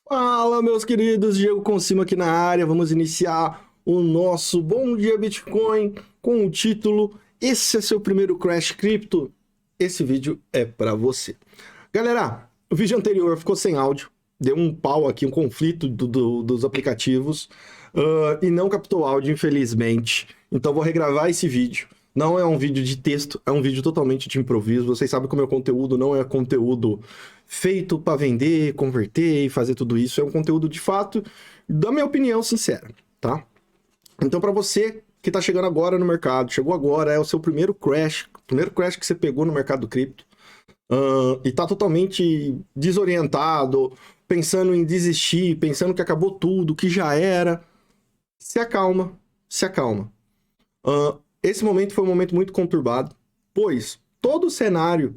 Fala, meus queridos, Diego Consima aqui na área. Vamos iniciar o nosso Bom Dia Bitcoin com o título Esse é seu primeiro Crash Cripto? Esse vídeo é para você. Galera, o vídeo anterior ficou sem áudio, deu um pau aqui, um conflito dos aplicativos e não captou áudio, infelizmente. Então vou regravar esse vídeo. Não é um vídeo de texto, é um vídeo totalmente de improviso. Vocês sabem que o meu conteúdo não é conteúdo feito para vender, converter e fazer tudo isso. É um conteúdo de fato, da minha opinião sincera, tá? Então, para você que tá chegando agora no mercado, chegou agora, é o seu primeiro crash que você pegou no mercado cripto, e tá totalmente desorientado, pensando em desistir, pensando que acabou tudo, que já era, se acalma, se acalma. Esse momento foi um momento muito conturbado, pois todo o cenário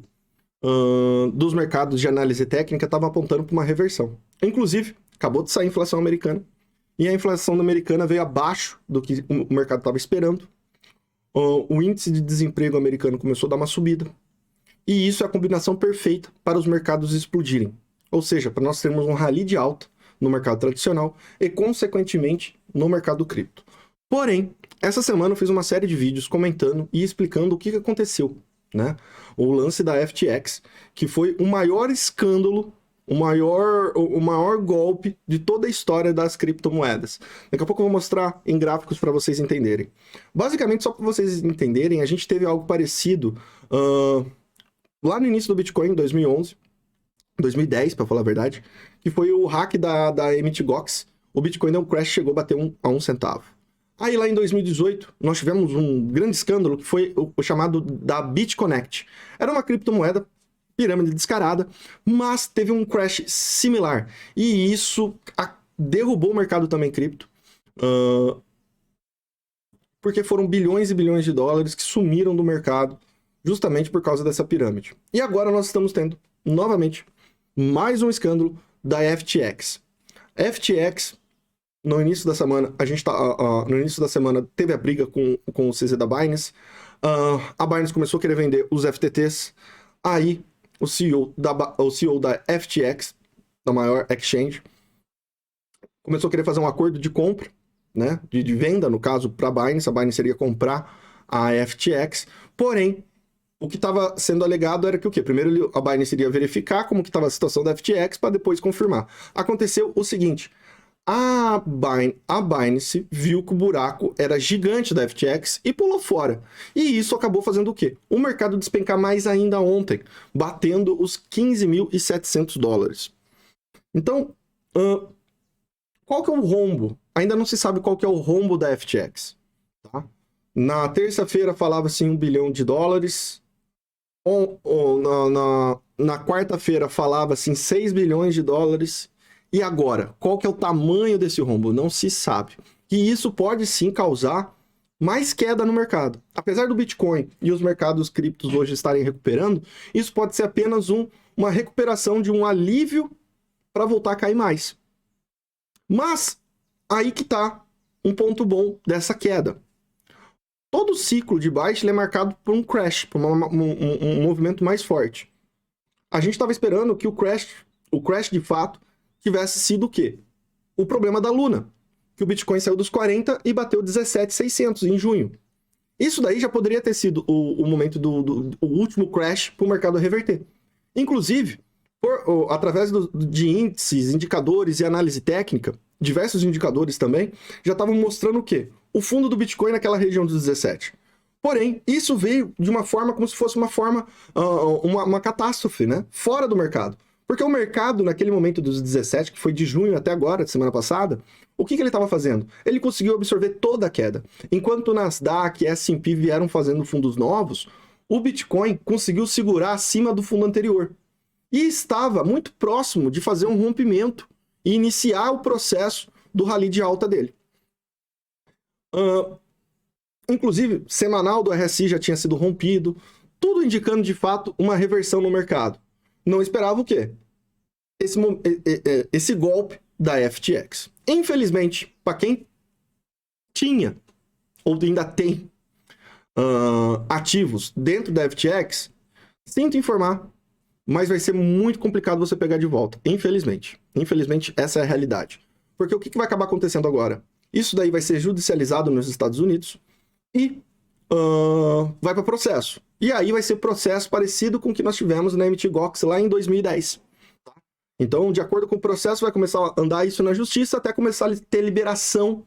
dos mercados de análise técnica estava apontando para uma reversão. Inclusive, acabou de sair a inflação americana, e a inflação americana veio abaixo do que o mercado estava esperando. O índice de desemprego americano começou a dar uma subida, e isso é a combinação perfeita para os mercados explodirem. Ou seja, para nós termos um rally de alta no mercado tradicional e, consequentemente, no mercado cripto. Porém, essa semana eu fiz uma série de vídeos comentando e explicando o que aconteceu, né? O lance da FTX, que foi o maior escândalo, o maior golpe de toda a história das criptomoedas. Daqui a pouco eu vou mostrar em gráficos para vocês entenderem. Basicamente, só para vocês entenderem, a gente teve algo parecido lá no início do Bitcoin, em 2011, 2010, para falar a verdade, que foi o hack da Mt. Gox. O Bitcoin deu um crash, chegou a bater a 1 centavo. Aí lá em 2018, nós tivemos um grande escândalo que foi o chamado da BitConnect. Era uma criptomoeda, pirâmide descarada, mas teve um crash similar. E isso derrubou o mercado também cripto, porque foram bilhões e bilhões de dólares que sumiram do mercado justamente por causa dessa pirâmide. E agora nós estamos tendo, novamente, mais um escândalo da FTX. FTX... No início da semana, no início da semana teve a briga com o CZ da Binance. A Binance começou a querer vender os FTTs. Aí o CEO da FTX, da maior exchange, começou a querer fazer um acordo de compra, né, de venda, no caso, para a Binance. A Binance iria comprar a FTX. Porém, o que estava sendo alegado era que o quê? Primeiro a Binance iria verificar como que estava a situação da FTX para depois confirmar. Aconteceu o seguinte: a Binance viu que o buraco era gigante da FTX e pulou fora. E isso acabou fazendo o quê? O mercado despencar mais ainda ontem, batendo os 15.700 dólares. Então, qual que é o rombo? Ainda não se sabe qual que é o rombo da FTX. Tá? Na terça-feira falava-se em 1 bilhão de dólares. Na quarta-feira falava-se em 6 bilhões de dólares. E agora, qual que é o tamanho desse rombo? Não se sabe. E isso pode sim causar mais queda no mercado. Apesar do Bitcoin e os mercados criptos hoje estarem recuperando, isso pode ser apenas uma recuperação de um alívio para voltar a cair mais. Mas aí que está um ponto bom dessa queda. Todo ciclo de baixa é marcado por um crash, por um movimento mais forte. A gente estava esperando que o crash de fato tivesse sido o quê? O problema da Luna, que o Bitcoin saiu dos 40 e bateu 17.600 em junho. Isso daí já poderia ter sido o momento o último crash para o mercado reverter. Inclusive, através de índices, indicadores e análise técnica, diversos indicadores também, já estavam mostrando o quê? O fundo do Bitcoin naquela região dos 17. Porém, isso veio de uma forma como se fosse uma catástrofe, né? Fora do mercado. Porque o mercado, naquele momento dos 17, que foi de junho até agora, semana passada, o que ele estava fazendo? Ele conseguiu absorver toda a queda. Enquanto o Nasdaq e S&P vieram fazendo fundos novos, o Bitcoin conseguiu segurar acima do fundo anterior. E estava muito próximo de fazer um rompimento e iniciar o processo do rally de alta dele. Inclusive, semanal do RSI já tinha sido rompido, tudo indicando de fato uma reversão no mercado. Não esperava o quê? Esse golpe da FTX. Infelizmente, para quem tinha ou ainda tem ativos dentro da FTX, sinto informar, mas vai ser muito complicado você pegar de volta, infelizmente. Infelizmente, essa é a realidade. Porque o que vai acabar acontecendo agora? Isso daí vai ser judicializado nos Estados Unidos e vai para processo. E aí vai ser processo parecido com o que nós tivemos na Mt. Gox lá em 2010. Então, de acordo com o processo, vai começar a andar isso na justiça até começar a ter liberação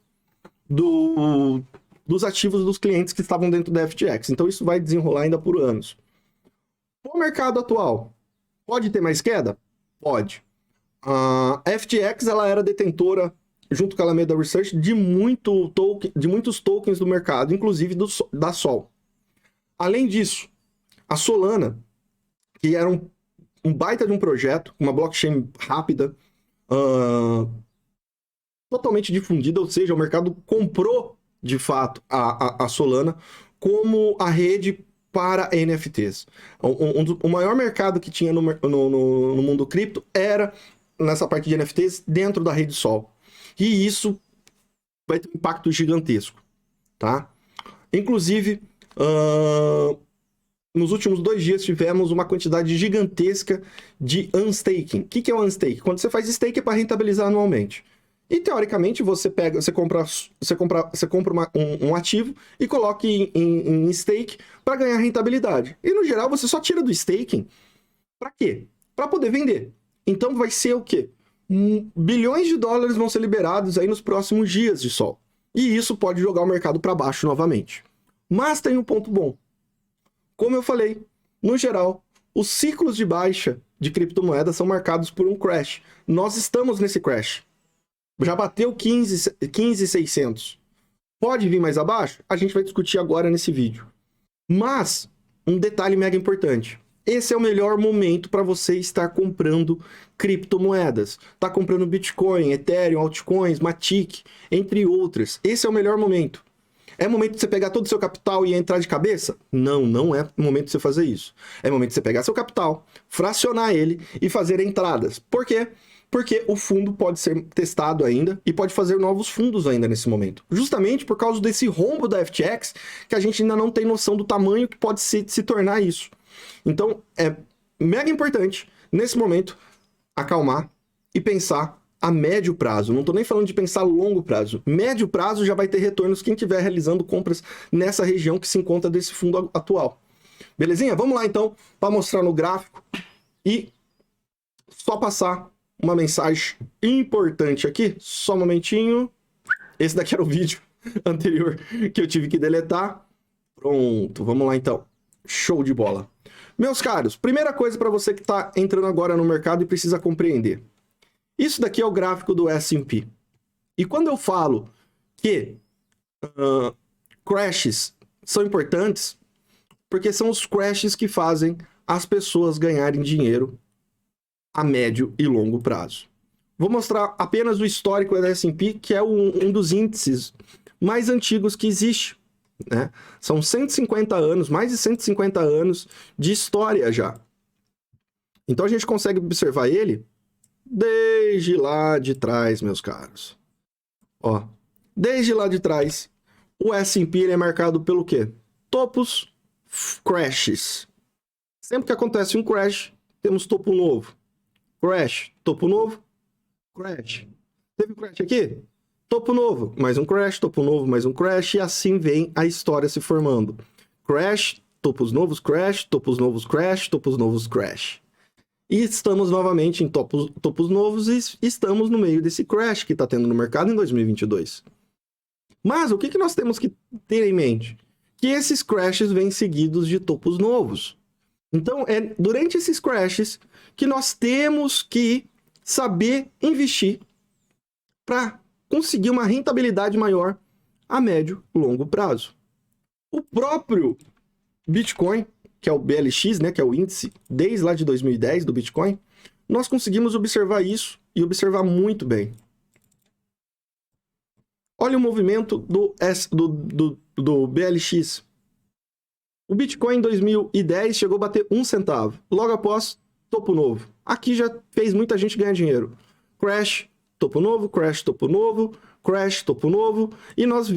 dos ativos dos clientes que estavam dentro da FTX. Então, isso vai desenrolar ainda por anos. O mercado atual pode ter mais queda? Pode. A FTX ela era detentora, junto com a Alameda Research, de muitos tokens do mercado, inclusive da Sol. Além disso, a Solana, que era um baita de um projeto, uma blockchain rápida, totalmente difundida, ou seja, o mercado comprou, de fato, a Solana como a rede para NFTs. O maior mercado que tinha no mundo cripto era nessa parte de NFTs dentro da rede Sol. E isso vai ter um impacto gigantesco, tá? Inclusive, nos últimos 2 dias tivemos uma quantidade gigantesca de unstaking. O que é o unstake? Quando você faz stake é para rentabilizar anualmente. E teoricamente você compra um ativo e coloca em stake para ganhar rentabilidade. E no geral você só tira do staking. Para quê? Para poder vender. Então vai ser o quê? Bilhões de dólares vão ser liberados aí nos próximos dias de Sol. E isso pode jogar o mercado para baixo novamente. Mas tem um ponto bom. Como eu falei, no geral, os ciclos de baixa de criptomoedas são marcados por um crash. Nós estamos nesse crash. Já bateu 15.600. Pode vir mais abaixo? A gente vai discutir agora nesse vídeo. Mas, um detalhe mega importante. Esse é o melhor momento para você estar comprando criptomoedas. Tá comprando Bitcoin, Ethereum, altcoins, Matic, entre outras. Esse é o melhor momento. É momento de você pegar todo o seu capital e entrar de cabeça? Não, não é momento de você fazer isso. É momento de você pegar seu capital, fracionar ele e fazer entradas. Por quê? Porque o fundo pode ser testado ainda e pode fazer novos fundos ainda nesse momento. Justamente por causa desse rombo da FTX, que a gente ainda não tem noção do tamanho que pode se tornar isso. Então, é mega importante, nesse momento, acalmar e pensar a médio prazo. Não estou nem falando de pensar a longo prazo. Médio prazo já vai ter retornos quem estiver realizando compras nessa região que se encontra desse fundo atual. Belezinha? Vamos lá, então, para mostrar no gráfico e só passar uma mensagem importante aqui. Só um momentinho. Esse daqui era o vídeo anterior que eu tive que deletar. Pronto, vamos lá, então. Show de bola. Meus caros, primeira coisa para você que está entrando agora no mercado e precisa compreender. Isso daqui é o gráfico do S&P. E quando eu falo que crashes são importantes, porque são os crashes que fazem as pessoas ganharem dinheiro a médio e longo prazo. Vou mostrar apenas o histórico da S&P, que é um dos índices mais antigos que existe. Né? São 150 anos, mais de 150 anos de história já. Então a gente consegue observar ele desde lá de trás, meus caros. Ó, desde lá de trás, o S&P ele é marcado pelo quê? Topos, crashes. Sempre que acontece um crash, temos topo novo. Crash, topo novo, crash. Teve crash aqui? Topo novo, mais um crash, topo novo, mais um crash, e assim vem a história se formando. Crash, topos novos, crash, topos novos, crash, topos novos, crash. E estamos novamente em topos novos e estamos no meio desse crash que está tendo no mercado em 2022. Mas o que nós temos que ter em mente? Que esses crashes vêm seguidos de topos novos. Então, é durante esses crashes que nós temos que saber investir para conseguir uma rentabilidade maior a médio e longo prazo. O próprio Bitcoin, que é o BLX, né, que é o índice desde lá de 2010 do Bitcoin, nós conseguimos observar isso e observar muito bem. Olha o movimento do BLX. O Bitcoin em 2010 chegou a bater 1 centavo. Logo após, topo novo. Aqui já fez muita gente ganhar dinheiro. Crash, topo novo, crash, topo novo, crash, topo novo. E nós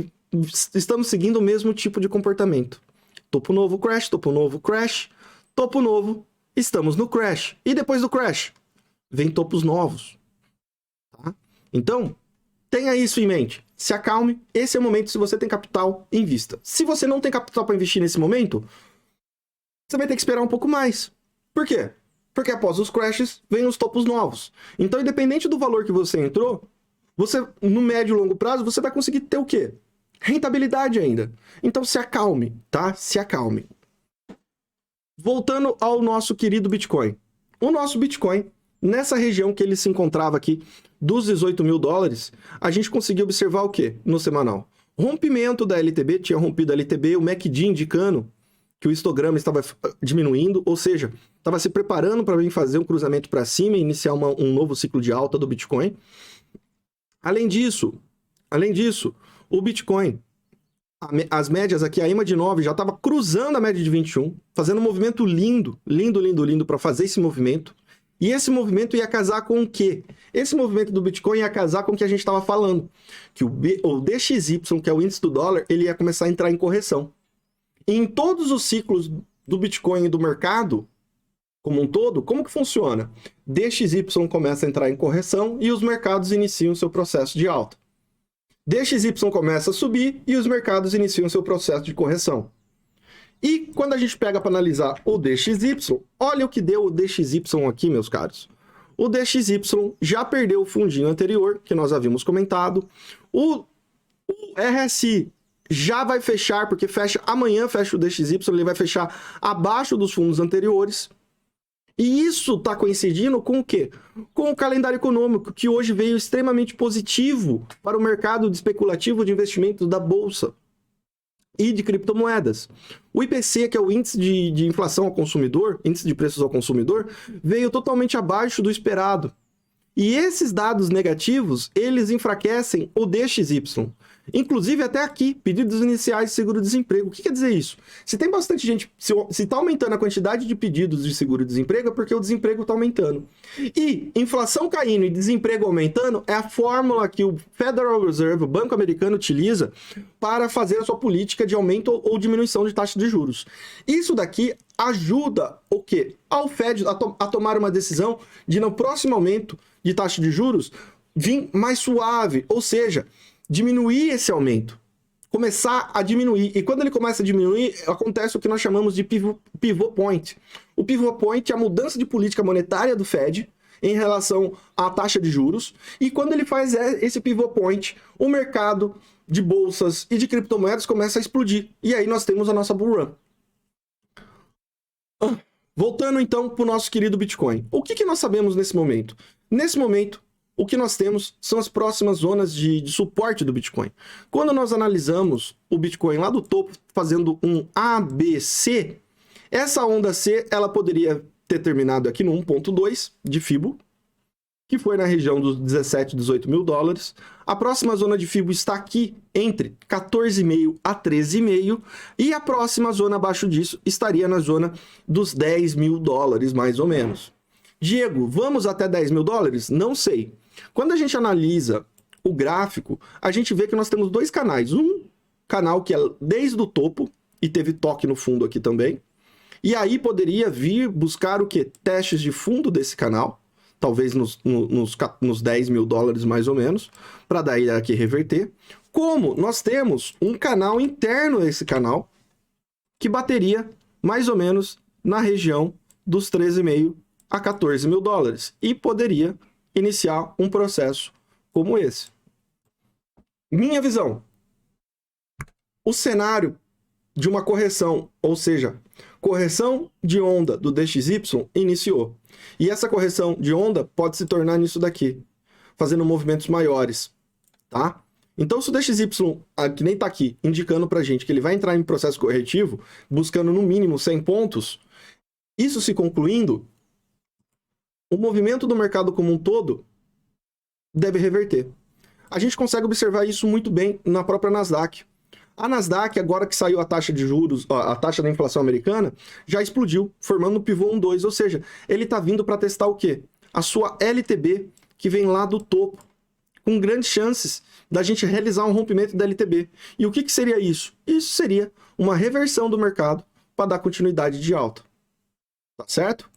estamos seguindo o mesmo tipo de comportamento. Topo novo, crash, topo novo, crash, topo novo, estamos no crash. E depois do crash, vem topos novos. Tá? Então, tenha isso em mente. Se acalme, esse é o momento se você tem capital, invista. Se você não tem capital para investir nesse momento, você vai ter que esperar um pouco mais. Por quê? Porque após os crashes, vem os topos novos. Então, independente do valor que você entrou, você, no médio e longo prazo, você vai conseguir ter o quê? Rentabilidade ainda. Então, se acalme, tá? Se acalme. Voltando ao nosso querido Bitcoin. O nosso Bitcoin, nessa região que ele se encontrava aqui, dos 18 mil dólares, a gente conseguiu observar o quê? No semanal. Rompimento da LTB, tinha rompido a LTB, o MACD indicando que o histograma estava diminuindo, ou seja, estava se preparando para vir fazer um cruzamento para cima e iniciar um novo ciclo de alta do Bitcoin. Além disso, o Bitcoin, as médias aqui, a EMA de 9 já estava cruzando a média de 21, fazendo um movimento lindo para fazer esse movimento. E esse movimento ia casar com o quê? Esse movimento do Bitcoin ia casar com o que a gente estava falando, que o DXY, que é o índice do dólar, ele ia começar a entrar em correção. E em todos os ciclos do Bitcoin e do mercado, como um todo, como que funciona? DXY começa a entrar em correção e os mercados iniciam seu processo de alta. DXY começa a subir e os mercados iniciam seu processo de correção. E quando a gente pega para analisar o DXY, olha o que deu o DXY aqui, meus caros. O DXY já perdeu o fundinho anterior, que nós havíamos comentado. O RSI já vai fechar, porque amanhã fecha o DXY, ele vai fechar abaixo dos fundos anteriores. E isso está coincidindo com o quê? Com o calendário econômico, que hoje veio extremamente positivo para o mercado especulativo de investimentos da Bolsa e de criptomoedas. O IPC, que é o índice de inflação ao consumidor, índice de preços ao consumidor, veio totalmente abaixo do esperado. E esses dados negativos, eles enfraquecem o DXY. Inclusive até aqui, pedidos iniciais de seguro-desemprego. O que quer dizer isso? Se tem bastante gente, se está aumentando a quantidade de pedidos de seguro-desemprego, é porque o desemprego está aumentando. E inflação caindo e desemprego aumentando é a fórmula que o Federal Reserve, o Banco Americano, utiliza para fazer a sua política de aumento ou diminuição de taxa de juros. Isso daqui ajuda o quê? Ao Fed a tomar uma decisão de no próximo aumento de taxa de juros vir mais suave, ou seja, diminuir esse aumento, começar a diminuir. E quando ele começa a diminuir, acontece o que nós chamamos de pivot point. O pivot point é a mudança de política monetária do Fed em relação à taxa de juros. E quando ele faz esse pivot point, o mercado de bolsas e de criptomoedas começa a explodir. E aí nós temos a nossa bull run. Voltando então para o nosso querido Bitcoin. O que nós sabemos nesse momento? Nesse momento, o que nós temos são as próximas zonas de suporte do Bitcoin. Quando nós analisamos o Bitcoin lá do topo, fazendo um ABC, essa onda C, ela poderia ter terminado aqui no 1.2 de Fibo, que foi na região dos 17, 18 mil dólares. A próxima zona de Fibo está aqui entre 14,5 a 13,5 e a próxima zona abaixo disso estaria na zona dos 10 mil dólares, mais ou menos. Diego, vamos até 10 mil dólares? Não sei. Quando a gente analisa o gráfico, a gente vê que nós temos dois canais. Um canal que é desde o topo, e teve toque no fundo aqui também. E aí poderia vir buscar o quê? Testes de fundo desse canal, talvez nos 10 mil dólares mais ou menos, para daí aqui reverter. Como nós temos um canal interno a esse canal, que bateria mais ou menos na região dos 13,5 a 14 mil dólares. E poderia iniciar um processo como esse. Minha visão. O cenário de uma correção, ou seja, correção de onda do DXY iniciou. E essa correção de onda pode se tornar nisso daqui, fazendo movimentos maiores, tá? Então, se o DXY, que nem tá aqui, indicando pra gente que ele vai entrar em processo corretivo, buscando no mínimo 100 pontos, isso se concluindo, o movimento do mercado como um todo deve reverter. A gente consegue observar isso muito bem na própria Nasdaq. A Nasdaq, agora que saiu a taxa de juros, a taxa da inflação americana, já explodiu, formando o pivô 1-2, ou seja, ele está vindo para testar o quê? A sua LTB, que vem lá do topo, com grandes chances da gente realizar um rompimento da LTB. E o que seria isso? Isso seria uma reversão do mercado para dar continuidade de alta. Tá certo?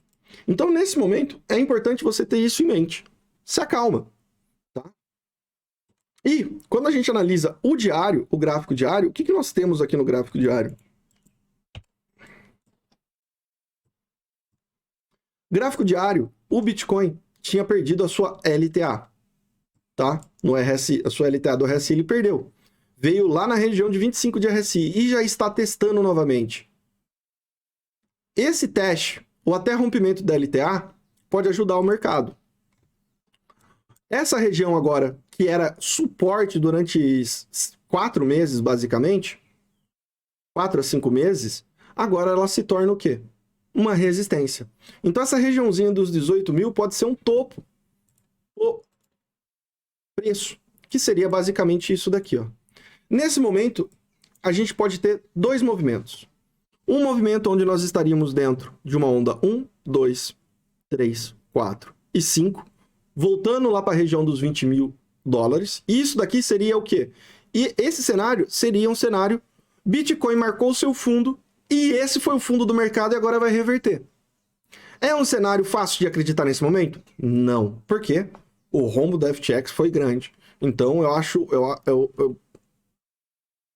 Então, nesse momento, é importante você ter isso em mente. Se acalma. Tá? E, quando a gente analisa o diário, o gráfico diário, o que nós temos aqui no gráfico diário? Gráfico diário, o Bitcoin tinha perdido a sua LTA. Tá? No RSI, a sua LTA do RSI ele perdeu. Veio lá na região de 25 de RSI e já está testando novamente. Esse teste, ou até rompimento da LTA, pode ajudar o mercado. Essa região agora, que era suporte durante 4 meses, basicamente, 4 a 5 meses, agora ela se torna o quê? Uma resistência. Então essa regiãozinha dos 18 mil pode ser um topo. O preço, que seria basicamente isso daqui, ó. Nesse momento, a gente pode ter dois movimentos. Um movimento onde nós estaríamos dentro de uma onda 1, 2, 3, 4 e 5, voltando lá para a região dos 20 mil dólares. E isso daqui seria o quê? E esse cenário seria um cenário Bitcoin marcou seu fundo e esse foi o fundo do mercado e agora vai reverter. É um cenário fácil de acreditar nesse momento? Não. Por quê? O rombo da FTX foi grande. Então eu acho...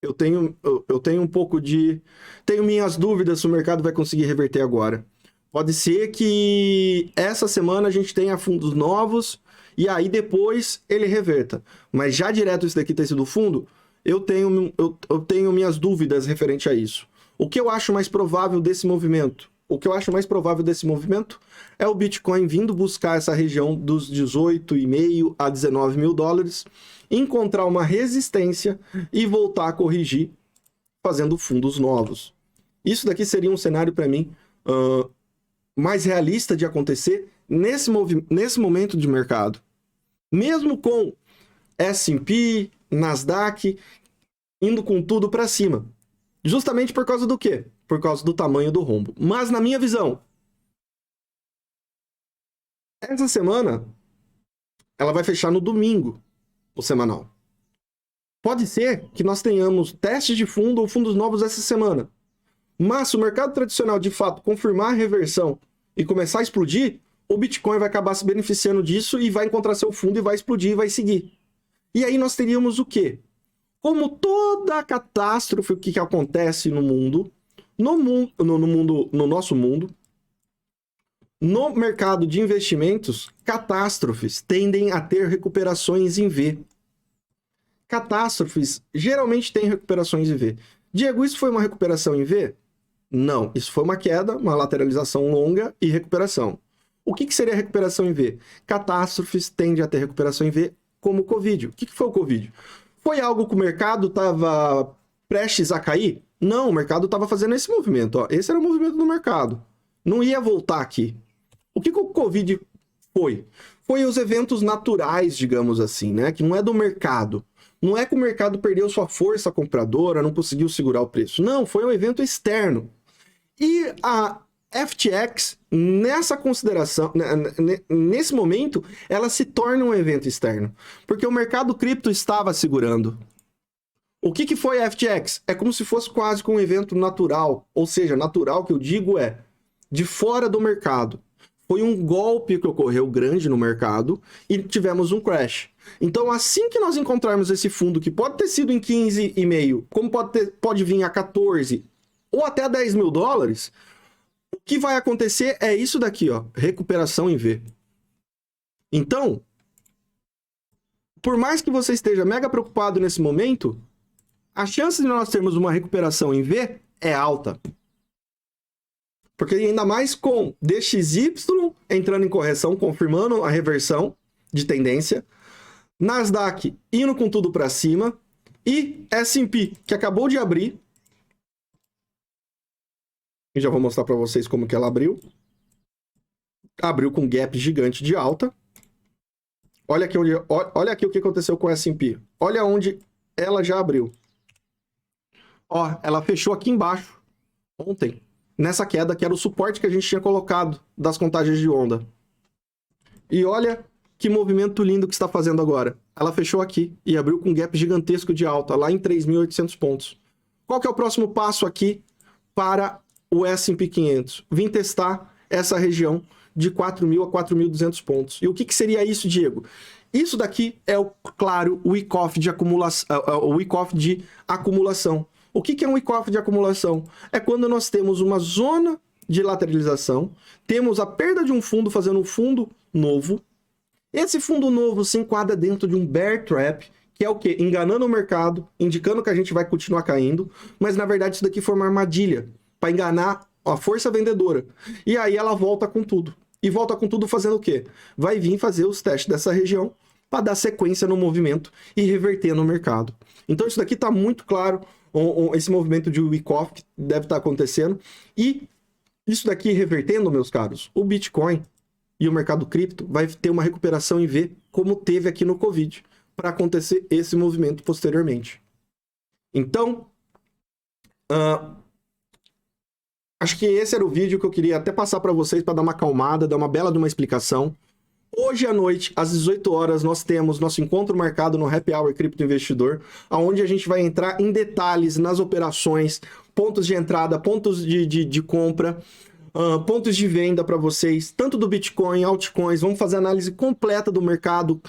Eu tenho um pouco de... Tenho minhas dúvidas se o mercado vai conseguir reverter agora. Pode ser que essa semana a gente tenha fundos novos e aí depois ele reverta. Mas já direto isso daqui ter sido fundo, eu tenho minhas dúvidas referente a isso. O que eu acho mais provável desse movimento? O que eu acho mais provável desse movimento é o Bitcoin vindo buscar essa região dos 18,5 a 19 mil dólares, encontrar uma resistência e voltar a corrigir fazendo fundos novos. Isso daqui seria um cenário para mim mais realista de acontecer nesse momento de mercado. Mesmo com S&P, Nasdaq indo com tudo para cima. Justamente por causa do quê? Por causa do tamanho do rombo. Mas na minha visão, essa semana ela vai fechar no domingo, o semanal. Pode ser que nós tenhamos testes de fundo ou fundos novos essa semana. Mas se o mercado tradicional de fato confirmar a reversão e começar a explodir, o Bitcoin vai acabar se beneficiando disso e vai encontrar seu fundo e vai explodir e vai seguir. E aí nós teríamos o quê? Como toda a catástrofe que acontece no mundo, no nosso mundo, no mercado de investimentos, catástrofes tendem a ter recuperações em V. Catástrofes geralmente têm recuperações em V. Diego, isso foi uma recuperação em V? Não, isso foi uma queda, uma lateralização longa e recuperação. O que seria recuperação em V? Catástrofes tendem a ter recuperação em V, como o Covid. O que foi o Covid? Foi algo que o mercado estava prestes a cair? Não, o mercado estava fazendo esse movimento. Ó. Esse era o movimento do mercado. Não ia voltar aqui. O que o Covid foi? Foi os eventos naturais, digamos assim, né? Que não é do mercado. Não é que o mercado perdeu sua força compradora, não conseguiu segurar o preço. Não, foi um evento externo. E a FTX, nessa consideração, nesse momento, ela se torna um evento externo. Porque o mercado cripto estava segurando. O que foi a FTX? É como se fosse quase um evento natural. Ou seja, natural que eu digo é de fora do mercado. Foi um golpe que ocorreu grande no mercado e tivemos um crash. Então, assim que nós encontrarmos esse fundo, que pode ter sido em 15,5, como pode vir a 14 ou até a 10 mil dólares, o que vai acontecer é isso daqui, ó, recuperação em V. Então, por mais que você esteja mega preocupado nesse momento, a chance de nós termos uma recuperação em V é alta. Porque ainda mais com DXY entrando em correção, confirmando a reversão de tendência, Nasdaq indo com tudo para cima e S&P, que acabou de abrir. E já vou mostrar para vocês como que ela abriu. Abriu com gap gigante de alta. Olha aqui o que aconteceu com o S&P. Olha onde ela já abriu. Ó, ela fechou aqui embaixo ontem. Nessa queda, que era o suporte que a gente tinha colocado das contagens de onda. E olha que movimento lindo que está fazendo agora. Ela fechou aqui e abriu com um gap gigantesco de alta, lá em 3.800 pontos. Qual que é o próximo passo aqui para o S&P 500? Vim testar essa região de 4.000 a 4.200 pontos. E o que seria isso, Diego? Isso daqui é, claro, o Wyckoff de acumulação. O que é um Wyckoff de acumulação? É quando nós temos uma zona de lateralização, temos a perda de um fundo fazendo um fundo novo. Esse fundo novo se enquadra dentro de um bear trap, que é o quê? Enganando o mercado, indicando que a gente vai continuar caindo, mas na verdade isso daqui foi uma armadilha para enganar a força vendedora. E aí ela volta com tudo. E volta com tudo fazendo o quê? Vai vir fazer os testes dessa região para dar sequência no movimento e reverter no mercado. Então isso daqui está muito claro, esse movimento de Wyckoff que deve estar acontecendo. E isso daqui revertendo, meus caros, o Bitcoin e o mercado cripto vai ter uma recuperação em V, como teve aqui no Covid, para acontecer esse movimento posteriormente. Então, acho que esse era o vídeo que eu queria até passar para vocês para dar uma acalmada, dar uma bela de uma explicação. Hoje à noite, às 18 horas, nós temos nosso encontro marcado no Happy Hour Cripto Investidor, onde a gente vai entrar em detalhes nas operações, pontos de entrada, pontos de compra, pontos de venda para vocês, tanto do Bitcoin, altcoins. Vamos fazer análise completa do mercado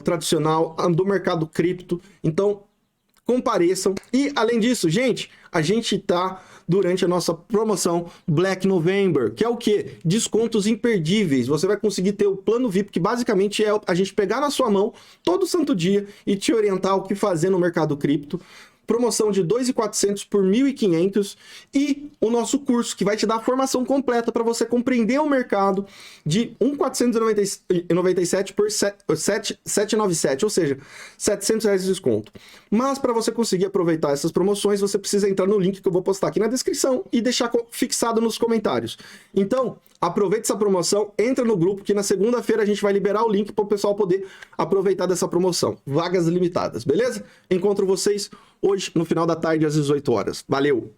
tradicional, do mercado cripto. Então, compareçam. E, além disso, gente, a gente tá durante a nossa promoção Black November, que é o quê? Descontos imperdíveis. Você vai conseguir ter o plano VIP, que basicamente é a gente pegar na sua mão todo santo dia e te orientar o que fazer no mercado cripto. Promoção de 2.400 por 1.500 e o nosso curso que vai te dar a formação completa para você compreender o mercado de 1.497 por 797, ou seja, R$700 de desconto. Mas para você conseguir aproveitar essas promoções, você precisa entrar no link que eu vou postar aqui na descrição e deixar fixado nos comentários. Então, aproveite essa promoção, entra no grupo que na segunda-feira a gente vai liberar o link para o pessoal poder aproveitar dessa promoção. Vagas limitadas, beleza? Encontro vocês hoje no final da tarde às 18 horas. Valeu!